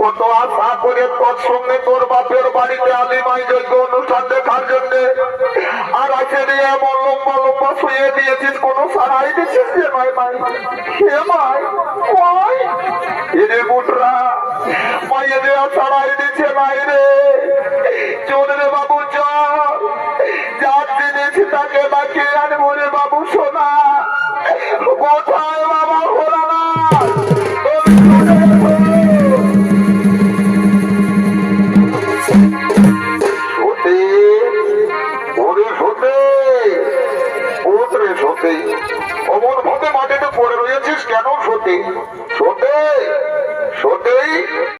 কত আশা করে তোর সঙ্গে তোর বাপের বাড়িতে আলিমাই যজ্ঞ অনুষ্ঠান দেখার জন্য আর আছে নিয়ে এমন লম্বা লম্বা শুয়ে দিয়েছিস, কোনো সারাই দিচ্ছিস যে নয় মাই হে মাই মাই এরে বুটরা মাইয়ে দেওয়া সারাই দিচ্ছে নাই রে। চল রে বাবু চল, যার জিনিস তাকে বাকি আনবো রে বাবু সোনা। কোথায় বাবা হলো না অমন ভাবে মাটিতে পড়ে রয়েছিস কেন? সত্যি সত্যি সত্যি